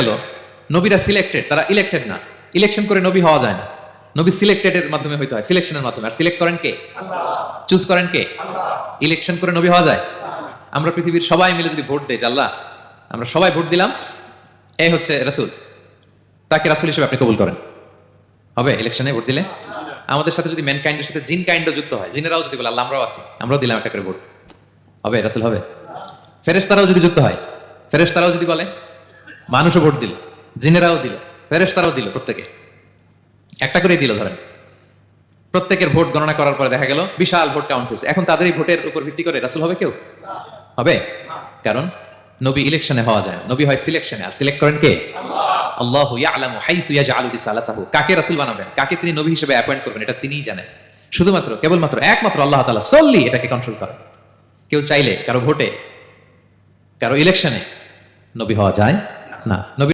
হলো নবীরা সিলেক্টেড, তারা ইলেক্টেড না। ইলেকশন করে নবী হওয়া যায় না, নবী সিলেক্টেড এর মাধ্যমে হইতে হয়, সিলেকশনের মাধ্যমে। আর সিলেক্ট করেন কে? চুজ করেন কে? ইলেকশন করে নবী হওয়া যায়? আমরা পৃথিবীর সবাই মিলে যদি ভোট দেই, আল্লাহ আমরা সবাই ভোট দিলাম, এই হচ্ছে রাসূল, তাকে রাসূল হিসেবে আপনি কবুল করেন, হবে ইলেকশনে ভোট দিলে? আমাদের সাথে যদি ম্যানকাইন্ডের সাথে জিন কাইন্ডও যুক্ত হয়, জিনেরাও যদি বলে আল্লাহ আমরাও আছি, আমরাও দিলাম একটা করে ভোট, হবে রাসূল হবে? ফেরেশতারাও যদি যুক্ত হয়, ফেরেশতারাও যদি বলে, মানুষও ভোট দিল, জিনেরাও দিল, ফেরেশতারাও দিল, প্রত্যেকে একটা করেই দিল, ধরেন প্রত্যেকের ভোট গণনা করার পরে দেখা গেল বিশাল ভোট কাউন্ট হয়েছে, এখন তাদের এই ভোটের উপর ভিত্তি করে রাসূল হবে কেউ? হবে? কারণ নবী ইলেকশনে হওয়া যায় না, নবী হয় সিলেকশনে। আর সিলেক্ট করেন কে? আল্লাহু ইয়ালামু হাইসু ইয়াজআলু রিসালাতাহু, কাকে রাসূল বানাবেন, কাকে তিনি নবী হিসেবে অ্যাপয়েন্ট করবেন, এটা তিনিই জানেন। শুধুমাত্র কেবলমাত্র একমাত্র আল্লাহ তাআলা solely এটাকে কন্ট্রোল করেন। কেউ চাইলে কারো ভোটে, কারো ইলেকশনে নবী হওয়া যায় না। নবী